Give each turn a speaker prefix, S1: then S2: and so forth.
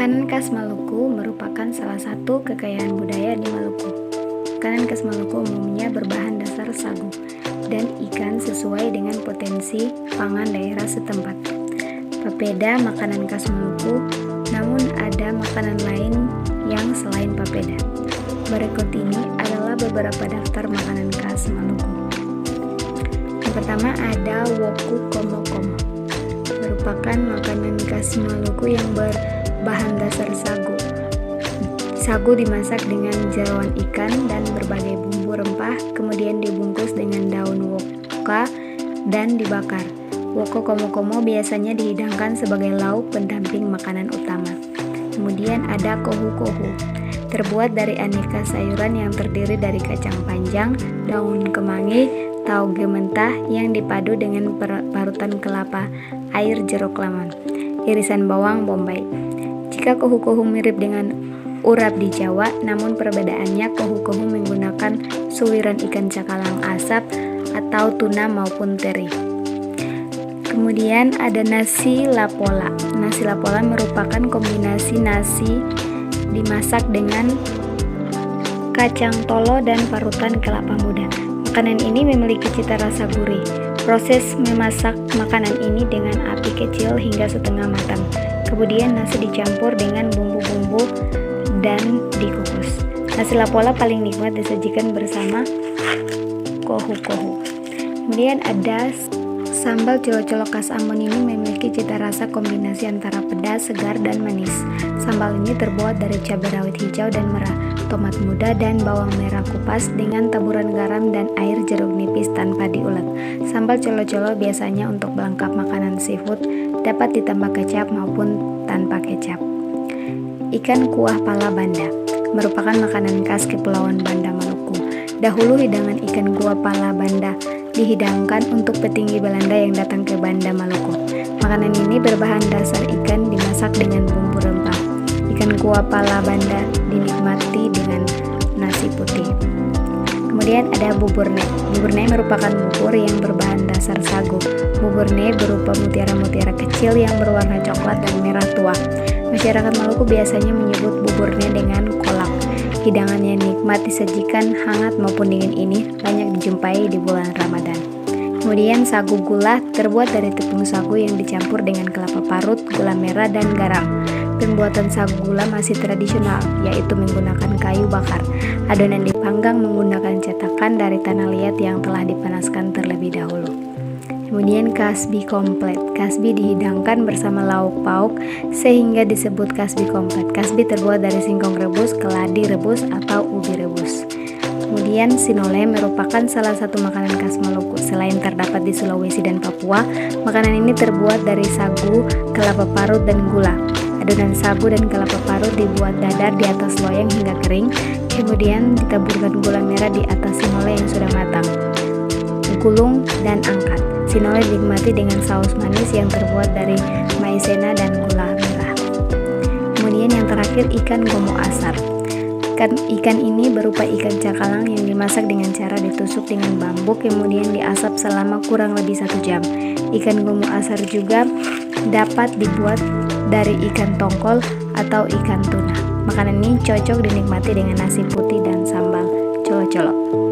S1: Makanan khas Maluku merupakan salah satu kekayaan budaya di Maluku. Makanan khas Maluku umumnya berbahan dasar sagu dan ikan sesuai dengan potensi pangan daerah setempat. Papeda makanan khas Maluku, namun ada makanan lain yang selain papeda. Berikut ini adalah beberapa daftar makanan khas Maluku. Yang pertama ada woku komo-komo, merupakan makanan khas Maluku yang berbahan dasar sagu. Sagu dimasak dengan jeroan ikan dan berbagai bumbu rempah, kemudian dibungkus dengan daun woka dan dibakar. Woko komo-komo biasanya dihidangkan sebagai lauk pendamping makanan utama. Kemudian ada kohu-kohu, terbuat dari aneka sayuran yang terdiri dari kacang panjang, daun kemangi, tauge mentah yang dipadu dengan parutan kelapa, air jeruk lemon, irisan bawang bombay. Jika kohu-kohu mirip dengan urap di Jawa, namun perbedaannya kohu-kohu menggunakan suwiran ikan cakalang asap atau tuna maupun teri. Kemudian ada nasi lapola. Nasi lapola merupakan kombinasi nasi dimasak dengan kacang tolo dan parutan kelapa muda. Makanan ini memiliki cita rasa gurih. Proses memasak makanan ini dengan api kecil hingga setengah matang. Kemudian nasi dicampur dengan bumbu-bumbu dan dikukus. Nasi lapola paling nikmat disajikan bersama kohu-kohu. Kemudian ada sambal colo-colo khas Ambon. Ini memiliki cita rasa kombinasi antara pedas, segar, dan manis. Sambal ini terbuat dari cabai rawit hijau dan merah, tomat muda, dan bawang merah kupas dengan taburan garam dan air jeruk nipis tanpa diulek. Sambal colo-colo biasanya untuk pelengkap makanan seafood, dapat ditambah kecap maupun tanpa kecap. Ikan kuah pala Banda merupakan makanan khas Kepulauan Banda, Maluku. Dahulu hidangan ikan kuah pala Banda dihidangkan untuk petinggi Belanda yang datang ke Banda, Maluku. Makanan ini berbahan dasar ikan dimasak dengan bumbu rempah. Ikan kuah pala Banda dinikmati dengan nasi putih. Kemudian ada buburne. Buburne merupakan bubur yang berbahan dasar sagu. Buburne berupa mutiara-mutiara kecil yang berwarna coklat dan merah tua. Masyarakat Maluku biasanya menyebut buburne dengan kolak. Hidangan yang nikmat disajikan hangat maupun dingin ini banyak dijumpai di bulan Ramadan. Kemudian sagu gula terbuat dari tepung sagu yang dicampur dengan kelapa parut, gula merah, dan garam. Pembuatan sagu gula masih tradisional, yaitu menggunakan kayu bakar. Adonan dipanggang menggunakan cetakan dari tanah liat yang telah dipanaskan terlebih dahulu. Kemudian kasbi komplet. Kasbi dihidangkan bersama lauk pauk sehingga disebut kasbi komplet. Kasbi terbuat dari singkong rebus, keladi rebus, atau ubi rebus. Kemudian sinole merupakan salah satu makanan khas Maluku. Selain terdapat di Sulawesi dan Papua, makanan ini terbuat dari sagu, kelapa parut, dan gula. Adonan sagu dan kelapa parut dibuat dadar di atas loyang hingga kering, kemudian ditaburkan gula merah di atas sinole yang sudah matang. Gulung dan angkat. Sinole dinikmati dengan saus manis yang terbuat dari maizena dan gula merah. Kemudian yang terakhir ikan gomo asar. Ikan ini berupa ikan cakalang yang dimasak dengan cara ditusuk dengan bambu kemudian diasap selama kurang lebih 1 jam. Ikan gomo asar juga dapat dibuat dari ikan tongkol atau ikan tuna. Makanan ini cocok dinikmati dengan nasi putih dan sambal colo-colo.